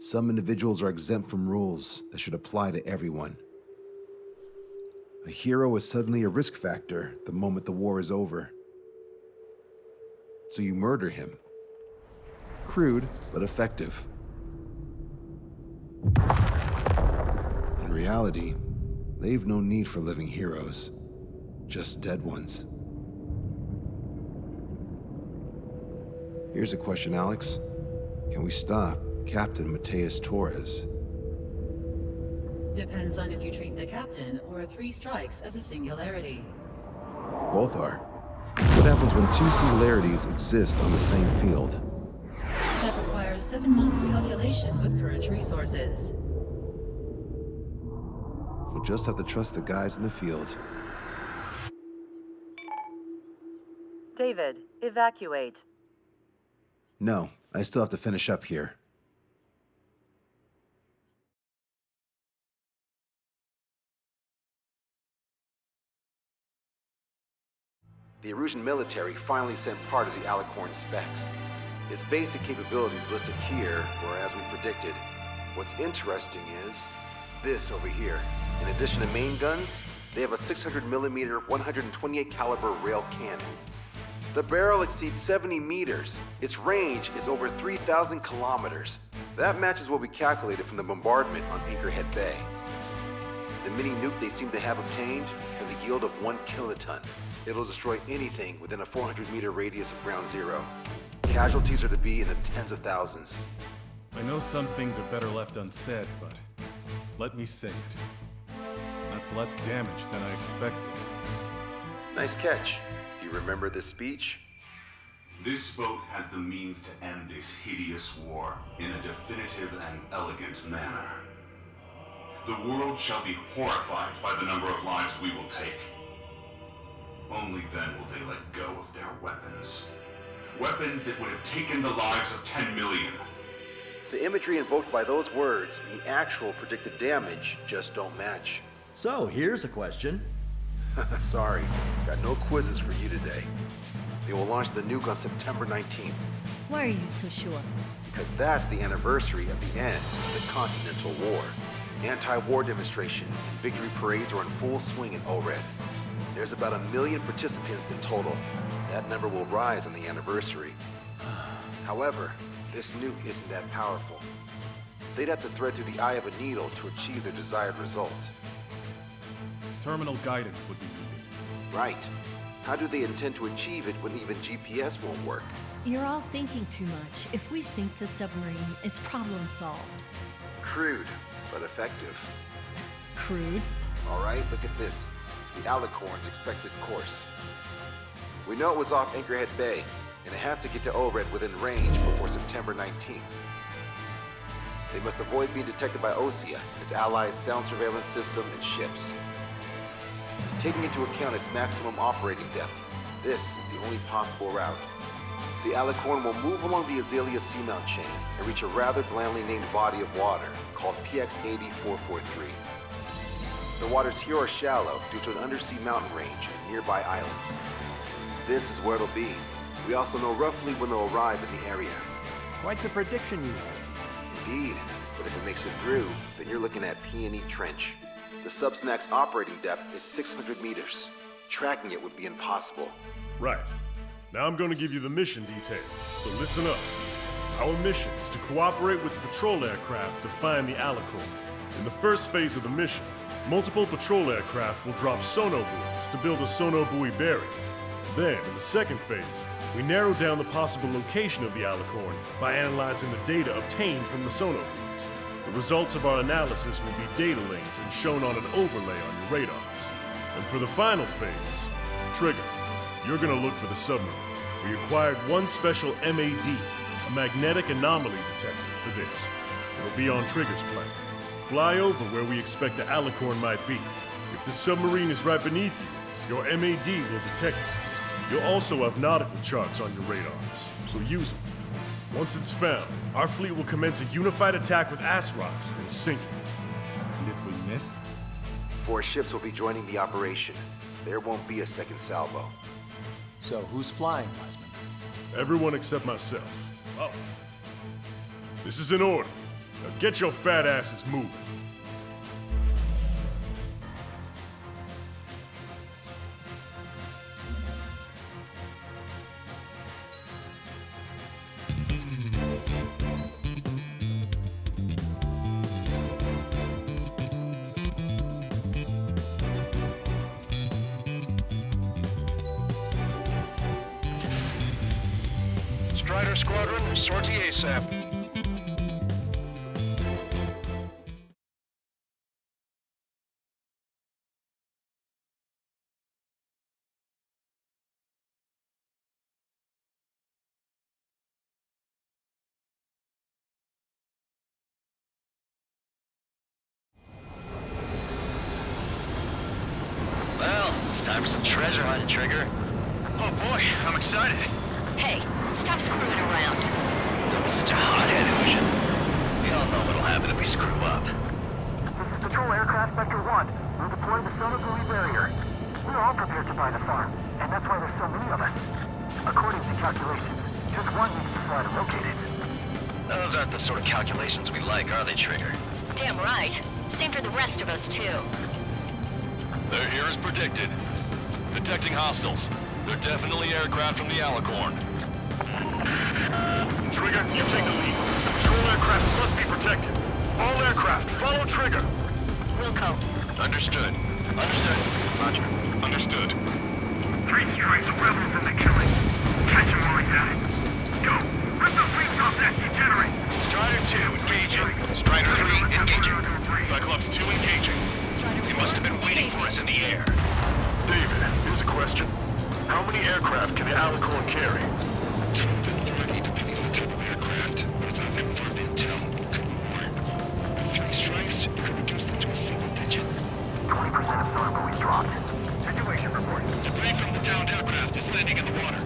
Some individuals are exempt from rules that should apply to everyone. A hero is suddenly a risk factor the moment the war is over. So you murder him. Crude, but effective. In reality, they've no need for living heroes, just dead ones. Here's a question, Alex. Can we stop Captain Torres? Depends on if you treat the captain or 3 strikes as a singularity. Both are. What happens when 2 singularities exist on the same field? That requires 7 months calculation with current resources. We'll just have to trust the guys in the field. David, evacuate. No, I still have to finish up here. The Erusian military finally sent part of the Alicorn specs. Its basic capabilities listed here were as we predicted. What's interesting is this over here. In addition to main guns, they have a 600mm 128 caliber rail cannon. The barrel exceeds 70 meters. Its range is over 3,000 kilometers. That matches what we calculated from the bombardment on Anchorhead Bay. The mini nuke they seem to have obtained has a yield of 1 kiloton. It'll destroy anything within a 400-meter radius of ground zero. Casualties are to be in the tens of thousands. I know some things are better left unsaid, but let me say it. That's less damage than I expected. Nice catch. Do you remember this speech? This vote has the means to end this hideous war in a definitive and elegant manner. The world shall be horrified by the number of lives we will take. Only then will they let go of their weapons. Weapons that would have taken the lives of 10 million. The imagery invoked by those words and the actual predicted damage just don't match. So, here's a question. Sorry, got no quizzes for you today. They will launch the nuke on September 19th. Why are you so sure? Because that's the anniversary of the end of the Continental War. Anti-war demonstrations and victory parades are in full swing in ORED. There's about 1 million participants in total. That number will rise on the anniversary. However, this nuke isn't that powerful. They'd have to thread through the eye of a needle to achieve their desired result. Terminal guidance would be needed. Right. How do they intend to achieve it when even GPS won't work? You're all thinking too much. If we sink the submarine, it's problem solved. Crude, but effective. Crude? All right, look at this. The Alicorn's expected course. We know it was off Anchorhead Bay, and it has to get to ORED within range before September 19th. They must avoid being detected by OSEA, its allies' sound surveillance system, and ships. Taking into account its maximum operating depth, this is the only possible route. The Alicorn will move along the Azalea seamount chain and reach a rather blandly named body of water called PX-8443. The waters here are shallow due to an undersea mountain range and nearby islands. This is where it'll be. We also know roughly when they'll arrive in the area. Quite the prediction you have. Indeed, but if it makes it through, then you're looking at P&E Trench. The Subsnac's operating depth is 600 meters. Tracking it would be impossible. Right. Now I'm going to give you the mission details, so listen up. Our mission is to cooperate with the patrol aircraft to find the Alicorn. In the first phase of the mission, multiple patrol aircraft will drop sono buoys to build a sono buoy barrier. Then, in the second phase, we narrow down the possible location of the Alicorn by analyzing the data obtained from the sono buoys. The results of our analysis will be data linked and shown on an overlay on your radars. And for the final phase, Trigger, you're gonna look for the submarine. We acquired one special MAD, a magnetic anomaly detector, for this. It'll be on Trigger's plane. Fly over where we expect the Alicorn might be. If the submarine is right beneath you, your MAD will detect it. You'll also have nautical charts on your radars, so use them. Once it's found, our fleet will commence a unified attack with ass rocks and sink it. And if we miss? 4 ships will be joining the operation. There won't be a second salvo. So, who's flying, Wiseman? Everyone except myself. Oh. This is in order. Now get your fat asses moving. Strider Squadron, sortie ASAP. Well, it's time for some treasure hunting, Trigger. Oh boy, I'm excited. Hey, stop screwing around. Don't be such a hot-headed, Ocean. We all know what'll happen if we screw up. This is Patrol Aircraft Vector 1. We'll deploy the submarine barrier. We're all prepared to buy the farm, and that's why there's so many of us. According to calculations, just one needs to fly to locate it. Those aren't the sort of calculations we like, are they, Trigger? Damn right. Same for the rest of us, too. They're here as predicted. Detecting hostiles. They're definitely aircraft from the Alicorn. Trigger, you take the lead. Patrol aircraft must be protected. All aircraft, follow Trigger. Wilco. Understood. Understood. Roger. Understood. 3 strikes, rebels in the killing. Catch him while he's at it. Go. Rip the wings off that degenerate. Strider 2, engaging. Strider 3, engaging. Cyclops 2 engaging. They must have been waiting for us in the air. David, here's a question. How many aircraft can the Alicorn carry? 2 to 30, depending on the type of aircraft. But it's not confirmed intel. Could be more. With 3 strikes, you could reduce them to a single digit. 20% of sonar buoys dropped. Situation report. Debris from the downed aircraft is landing in the water.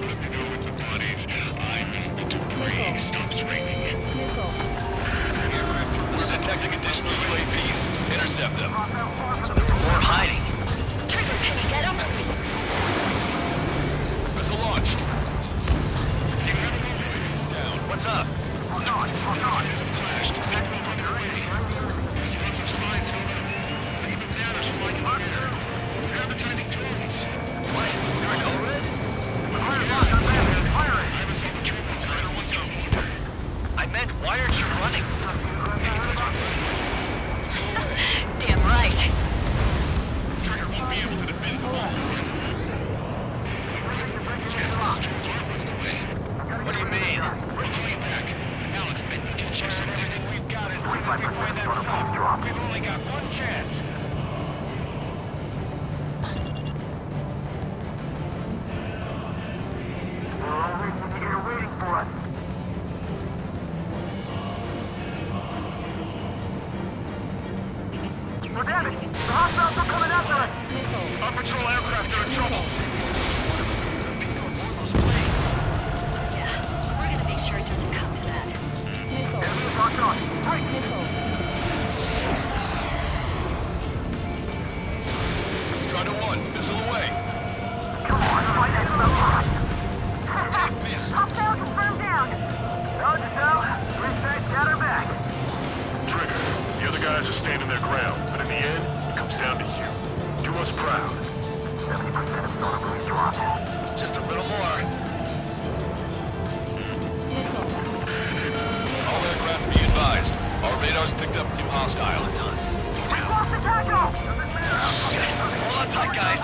Let me know with the bodies. I need the debris stops raining in. We're detecting additional UAVs. Intercept them. So there were more hiding. Trigger, can you get him? Missile launched. It's down. What's up? Hold on. Flashed. There's lots of signs of even banners flying up here. Advertising drones. What? You're an ORED? I haven't seen the drones. Rider wants to move. I meant, why aren't you running? Damn right. Trigger won't be able to defend the wall. Guess those drones aren't running away. What do you mean? We're coming back. Alex, I need you to check something. We've got it. 45% of sonar buoys dropped. We've only got one chance. We're always in the air waiting for us. We're damaged. The hostiles are coming after us. Our patrol aircraft are in trouble. Yeah, we're gonna make sure it doesn't come to that. Enemies locked on. Right. Strider 1, missile away. Come on, fight it from the lock. Hostile confirmed down. Dodge it down. Reset, gather back. Trigger, the other guys are standing their ground, but in the end, it comes down to you. Do us proud. 70% of sonar buoys dropped. Just a little more. All aircraft be advised. Our radars picked up new hostiles. We lost the tackle! Shit. Hold on tight, guys.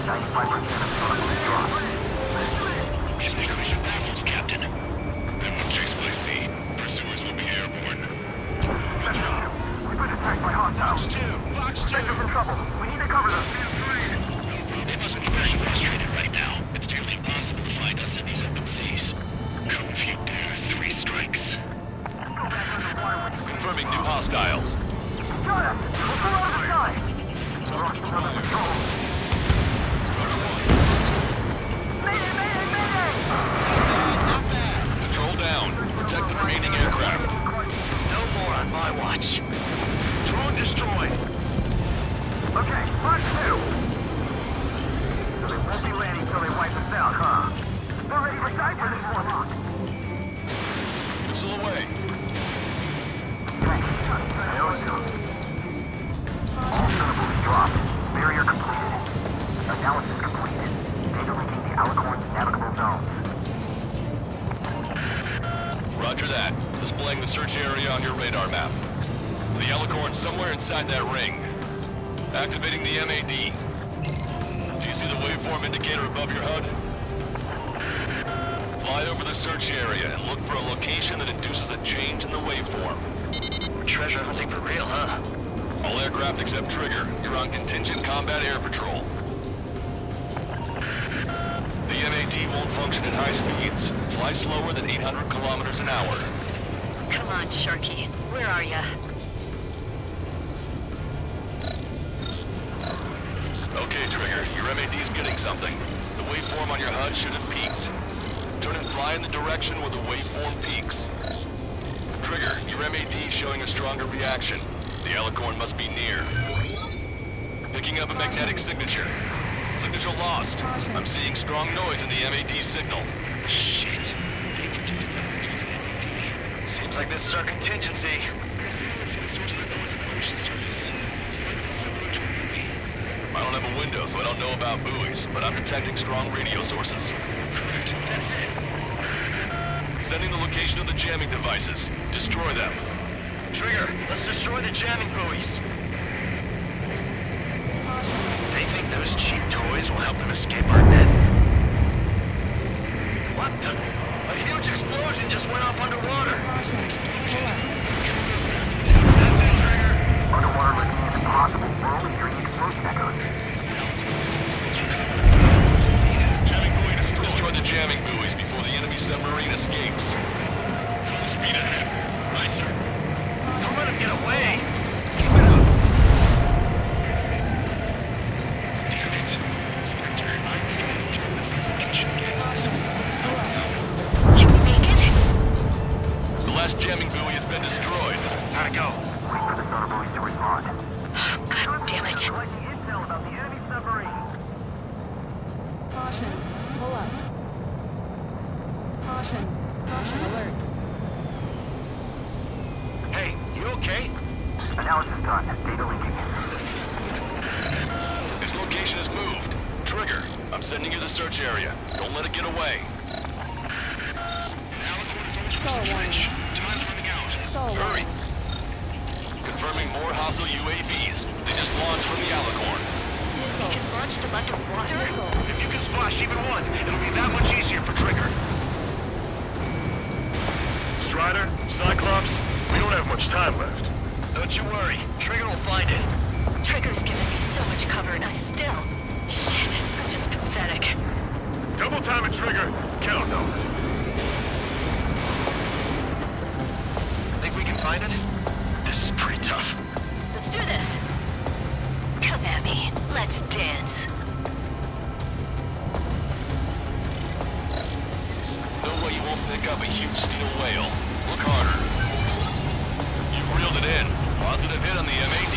95% of sonar buoys dropped. Should we increase your baffles, Captain? They won't chase by sea. Pursuers will be airborne. We've been attacked by hostiles. Fox 2! Sector's in trouble. We need to cover them. They must be very frustrated right now. It's nearly impossible to find us in these open seas. Come if you dare. 3 strikes. Go back underwater with Confirming new hostiles. Got us! We'll pull out of the sky! Rockets under control. Strider 1, first. Mayday, mayday, mayday! Control down. Protect the remaining aircraft. No more on my watch. Drone destroyed. Okay, Fox 2. So they won't be landing till they wipe us out, huh? They're ready to die for this one. Missile away. zone. All sonar buoys dropped. Barrier completed. Analysis complete. Data linking the Alicorn's navigable zones. Roger that. Displaying the search area on your radar map. The Alicorn's somewhere inside that ring. Activating the MAD. Do you see the waveform indicator above your HUD? Fly over the search area and look for a location that induces a change in the waveform. We're treasure hunting for real, huh? All aircraft except Trigger, you're on contingent combat air patrol. The MAD won't function at high speeds. Fly slower than 800 kilometers an hour. Come on, Sharky. Where are ya? Okay, Trigger, your MAD's getting something. The waveform on your HUD should have peaked. Turn and fly in the direction where the waveform peaks. Trigger, your MAD's showing a stronger reaction. The Alicorn must be near. Picking up a magnetic signature. Signature lost. I'm seeing strong noise in the MAD signal. Shit. They predicted that we're using MAD. Seems like this is our contingency. Let's see the source of the noise on the ocean surface. It's likely similar to a buoy. I don't have a window, so I don't know about buoys, but I'm detecting strong radio sources. Correct. That's it. Sending the location of the jamming devices. Destroy them. Trigger, let's destroy the jamming buoys. They think those cheap toys will help them escape our net. What the? A huge explosion just went off underwater. Explosion. That's it, Trigger. Underwater listening is impossible. We're only hearing explosion echoes. Destroy the jamming buoys before the enemy submarine escapes. Full speed ahead. Aye, sir. Don't let him get away. Keep it up. Damn it. Inspector, I think I will turn this location again as soon as I was out. Can we make it? The last jamming buoy has been destroyed. How'd it go? Wait for the sonar buoys to respond. God damn it. Collecting intel about the enemy submarine. Caution. Pull up. Caution. Caution alert. Hey, you okay? Analysis done. Data linking. This location is moved. Trigger, I'm sending you the search area. Don't let it get away. Time's running out. Hurry. Confirming more hostile UAVs. They just launched from the Alicorn. We can launch them underwater? If you can splash even one, it'll be that much easier for Trigger. Strider, Cyclops, we don't have much time left. Don't you worry. Trigger will find it. Trigger's given me so much cover and I still... Shit, I'm just pathetic. Double time it, Trigger. Count on it. Think we can find it? This is pretty tough. Let's do this. Come at me. Let's dance. No way you won't pick up a huge steel whale. Look harder. You've reeled it in. Positive hit on the MAD.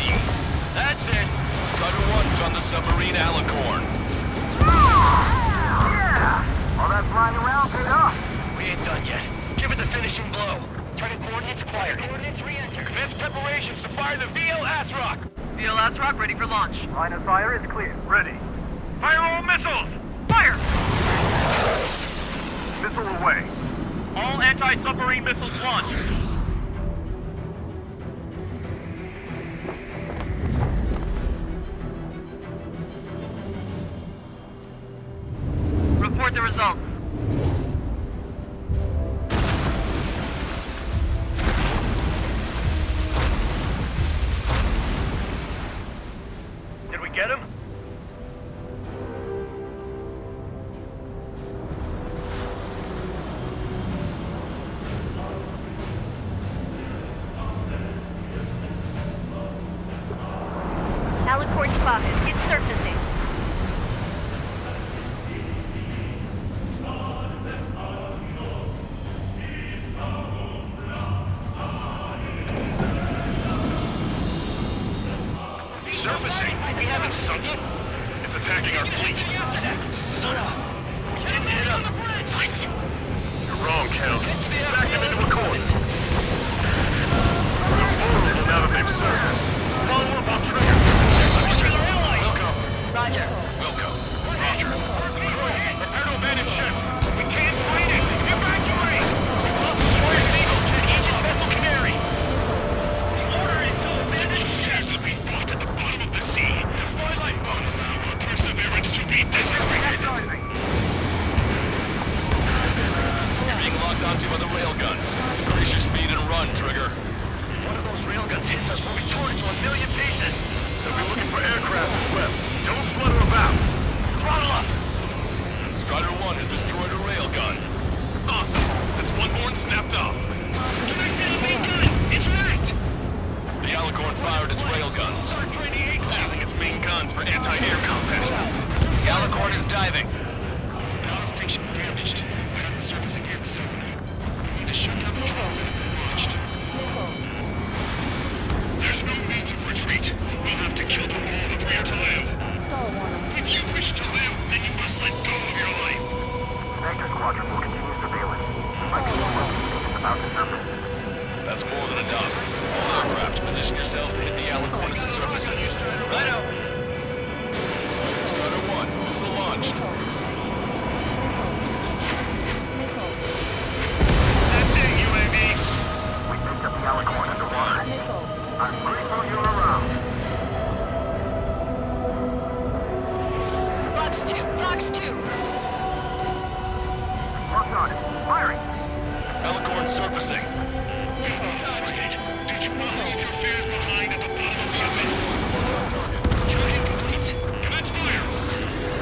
That's it. Strider 1 found the submarine Alicorn. Yeah! All that flying around paid off. We ain't done yet. Give it the finishing blow. Target coordinates acquired. Coordinates re-enter. Commence preparations to fire the VL Rock. VL Rock ready for launch. Line of fire is clear. Ready. Fire all missiles. Fire! Missile away. All anti-submarine missiles launched. Report the results. Did we get him? Alicorn spotted. It's surfacing. Surfacing? We haven't sunk it. It's attacking our fleet. Son of... Didn't hit him. What? You're wrong, Count. Back him into a corner. Move forward. now that they've surfaced. Follow up on trigger. Understood. Wilco. Roger. Wilco. Roger. Prepare to abandon ship. We can't fight it. Evacuate! We lost destroyer Eagle to Aegis vessel Canary. The order is to abandon ship. To be fought at the bottom of the sea. Deploy lifeboats. Perseverance to be designated. You're being locked onto by the railguns. Increase your speed and run, Trigger. One of those railguns hits us, we'll be torn into a million pieces. They'll be looking for aircraft as well. Don't flutter about. Throttle up. Strider 1 has destroyed a railgun. Awesome. That's one more and snapped off. Direct down main gun. It's racked. The Alicorn fired its railguns. Using its main guns for anti-air combat. The Alicorn is diving. The power station damaged. We're on the surface again soon. We need to shut down controls and be launched. There's no means of retreat. We'll have to kill them all if we are to live. If you wish to live, then you must let go of your life. Vector Squadron will continue surveillance. I can know what is about to surface. That's more than enough. All aircraft, position yourself to hit the Alicorn as it surfaces. Righto. Strider 1, missile launched. That's it, UAV. We picked up the Alicorn underwater. I'm grateful you're around. Fox 2, Fox 2. Work on it. Firing. Alicorn surfacing. Did you not leave your fears behind at the bottom of the abyss? Target complete. Commence fire.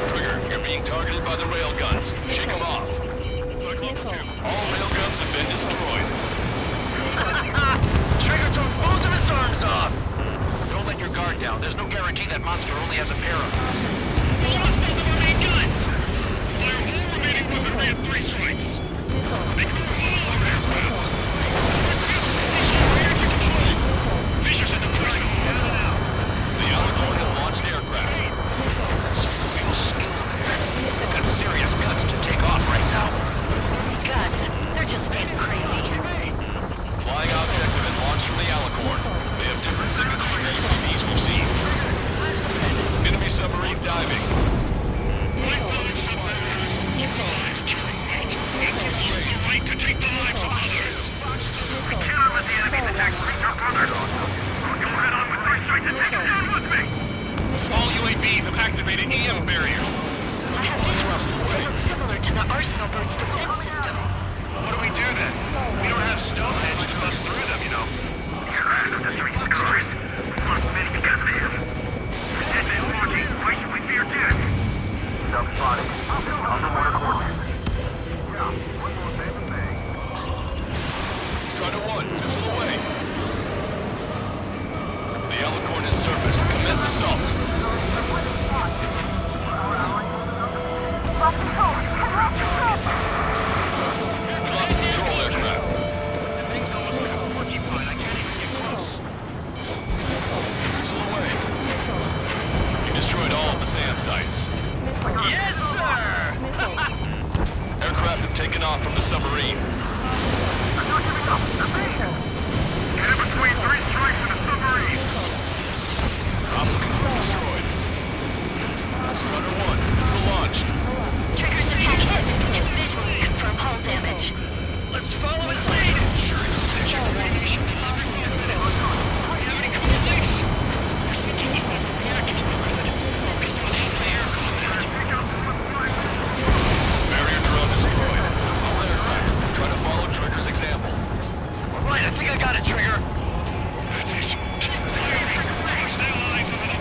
Trigger, you're being targeted by the railguns. Shake them off. Cyclones 2. All railguns have been destroyed. Trigger took both of its arms off. Don't let your guard down. There's no guarantee that monster only has a pair of them. We lost both of our main guns. Fire all remaining weaponry at 3 strikes. Make the missiles close as well. Fissures in the prison. The Alicorn has launched aircraft. That's real skill there. They've got serious guts to take off right now. Guts. They're just damn crazy. Flying objects have been launched from the Alicorn. They have different signatures from the UAVs we've seen. Enemy submarine diving. Right to take the lives of others. We cannot let the enemy attack our brothers. You'll head on with 3 strikes and take it down with me. All UAVs have activated EM barriers. I have visuals. They look similar to the Arsenal Bird's defense system. What do we do then? We don't have Stonehenge to bust through them, you know. The 3 scores. We lost many because of him. Dead man walking. Why should we fear death? Self-spotting. Underwater coordinates. Strider 1, missile away. The Alicorn has surfaced. Commence assault. We lost control aircraft. The thing's almost like a porcupine. I can't even get close. Missile away. You destroyed all of the SAM sites. Yes, sir! Aircraft have taken off from the submarine. Get in between 3 strikes and a submarine. Hostile confirmed destroyed. Strider 1, missile launched. Trigger's attack hit and visually confirm hull damage. Let's follow his lead. Sure, it's radiation for 5 minutes. Do you have any complaints? We're thinking if the reactors were good. Focus on anti-air combat. Barrier drone destroyed. All aircraft, try to follow Trigger's example. All right, I think I got it, Trigger. That's it. Keep firing. Cross their lines over the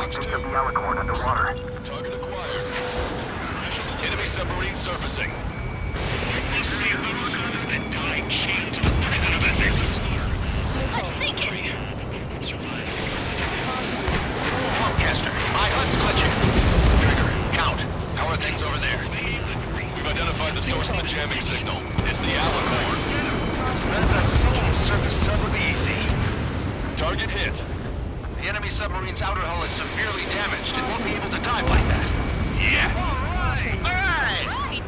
locations of the Alicorn underwater. Target acquired. Enemy submarine surfacing. Let's see if those souls that died chained to the prison of ethics. Let's sink it! Podcaster, my HUD's glitching. Trigger, count. How are things over there? We've identified the source of the jamming signal. It's the Alicorn. That sinking the surface sub would be easy. Target hit. The enemy submarine's outer hull is severely damaged. It won't be able to dive like that. Yeah. All right.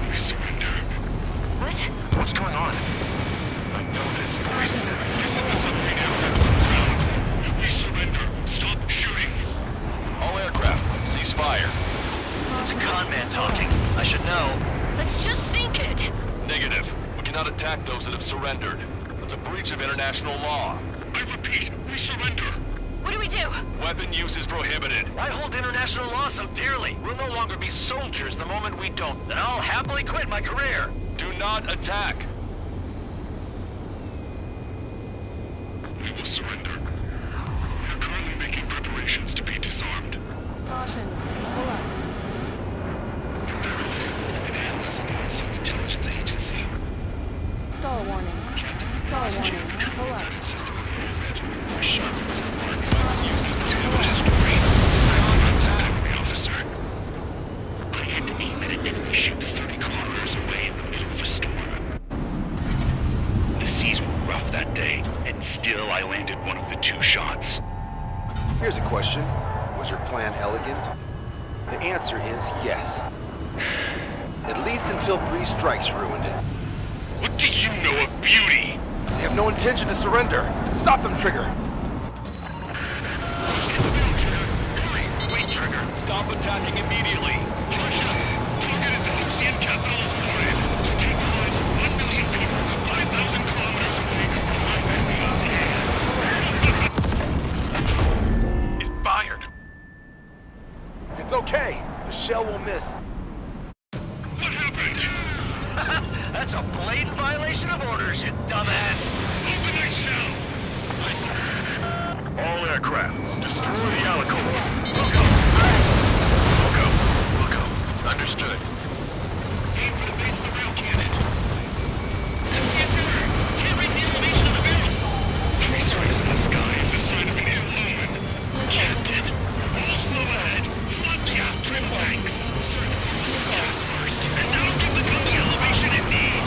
We surrender. What? What's going on? I know this voice. This is the submarine aircraft. We surrender. Stop shooting. All aircraft, cease fire. It's a con man talking. I should know. Let's just sink it! Negative. We cannot attack those that have surrendered. That's a breach of international law. I repeat, we surrender. What do we do? Weapon use is prohibited. I hold international law so dearly. We'll no longer be soldiers the moment we don't. Then I'll happily quit my career. Do not attack. We will surrender. We are currently making preparations to be disarmed. Caution. Pull up. An analyst of some intelligence agency. Stall warning. Captain Stall warning. Pull up. system of the sharp as the mark. Uses the television screen. I'm on attack, officer. I had to aim at an enemy ship 30 kilometers away in the middle of a storm. The seas were rough that day, and still I landed one of the 2 shots. Here's a question. Was your plan elegant? The answer is yes. At least until 3 strikes ruined it. What do you know of beauty? They have no intention to surrender. Stop them, Trigger! Wait, Trigger. Stop attacking immediately. Charge up. Target is the Ocean capital of Florida. To take the lives of 1 million people 5,000 kilometers away from It's fired. It's okay. The shell will miss. What happened? That's a blatant violation of orders, you dumbass! Open that shell. All aircraft, destroy the Alicorn. Look up. Understood. Aim for the base of the rail cannon. Yes, sir. Can't read the elevation of the barrel. 3 strikes in the sky is a sign of an ill omen. Captain, all slow ahead. Flood cap trim tanks. Sir, cap first, and now give the gun the elevation it needs.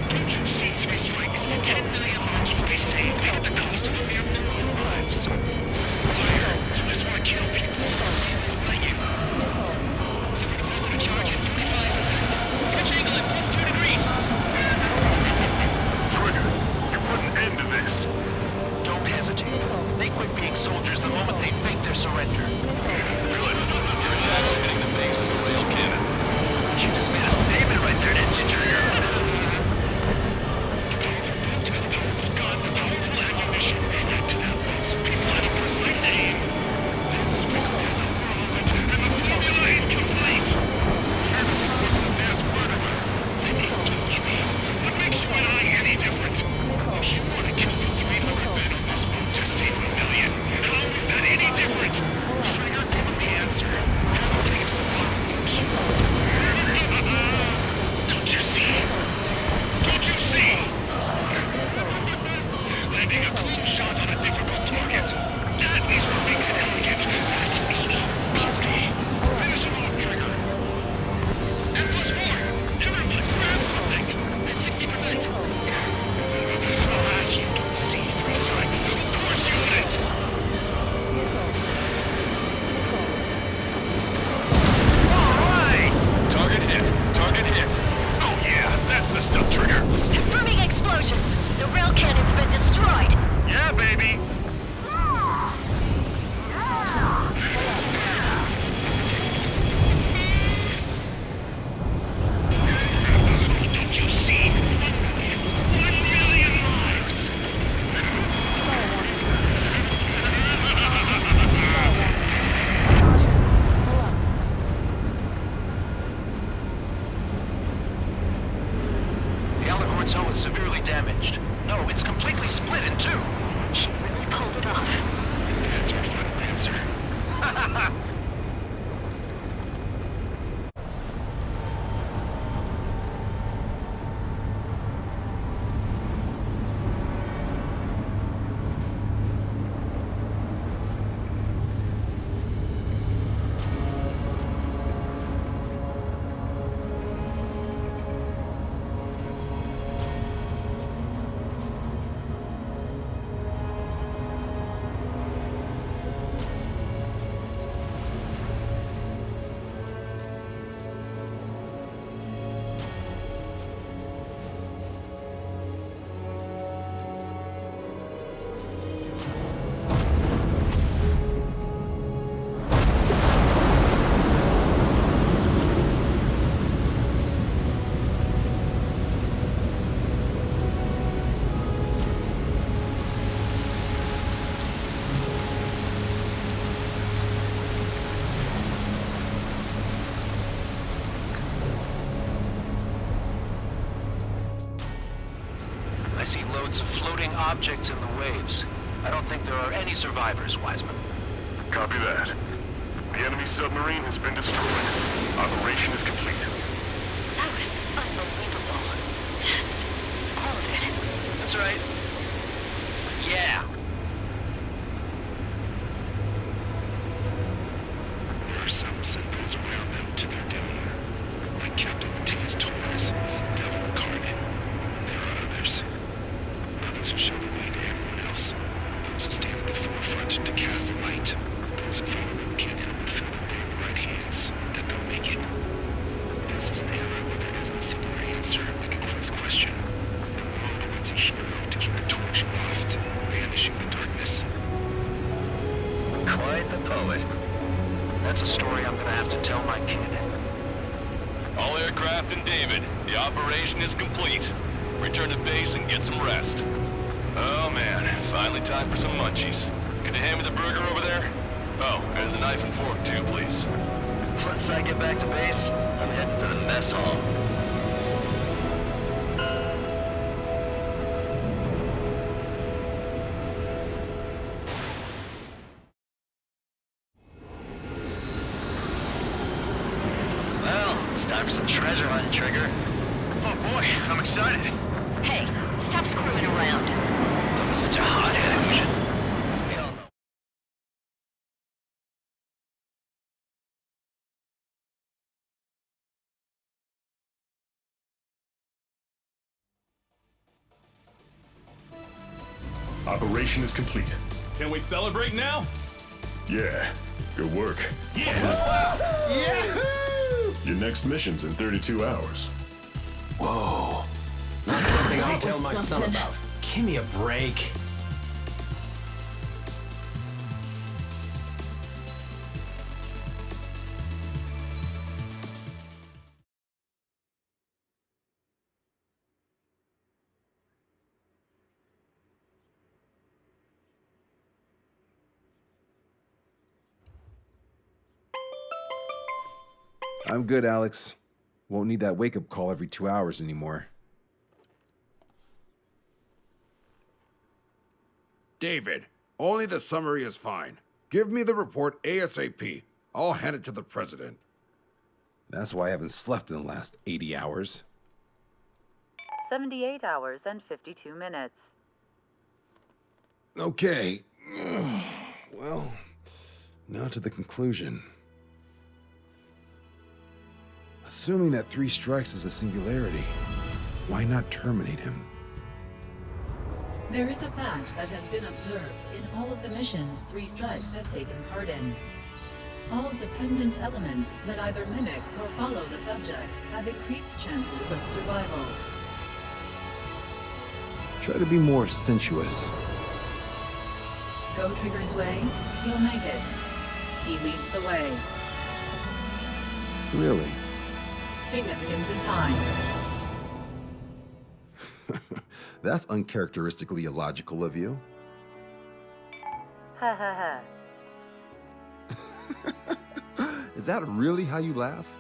Don't you see 3 strikes? 10 million lives will be saved at the cost of a mere million lives. Fire, you just want to kill people. Let you. Someone calls it a charge. Pilot's hull is severely damaged. No, it's completely split in two. She really pulled it off. That's our final answer. I see loads of floating objects in the waves. I don't think there are any survivors, Wiseman. Copy that. The enemy submarine has been destroyed. Operation is complete. That was unbelievable. Just all of it. That's right. Yeah. There are some symbols around them to their doom. Like Captain Torres was the devil incarnate. There are others. Others who show the way to everyone else. Those who stand at the forefront to cast the light. Those who follow them can't help but feel with their right hands that they'll make it. This is an era where there isn't a singular answer like a quiz question. The world awaits a hero to keep the torch aloft, banishing the darkness. Quite the poet. That's a story I'm gonna have to tell my kid. All aircraft in David, the operation is complete. Return to base and get some rest. Oh man, finally time for some munchies. Could you hand me the burger over there? Oh, and the knife and fork too, please. Once I get back to base, I'm heading to the mess hall. Well, it's time for some treasure hunting, Trigger. Oh boy, I'm excited. Hey, stop screwing around. That was such a hot-headed mission. We all know. Operation is complete. Can we celebrate now? Yeah, good work. Yeah! Yahoo! Your next mission's in 32 hours. Whoa. Not something I'll That tell was my son something. about. Give me a break. I'm good, Alex. Won't need that wake-up call every 2 hours anymore. David, only the summary is fine. Give me the report ASAP. I'll hand it to the president. That's why I haven't slept in the last 80 hours. 78 hours and 52 minutes. Okay. Well, now to the conclusion. Assuming that 3 strikes is a singularity, why not terminate him? There is a fact that has been observed in all of the missions 3 Strikes has taken part in. All dependent elements that either mimic or follow the subject have increased chances of survival. Try to be more sensuous. Go Trigger's way, he'll make it. He leads the way. Really? Significance is high. That's uncharacteristically illogical of you. Ha ha ha. Is that really how you laugh?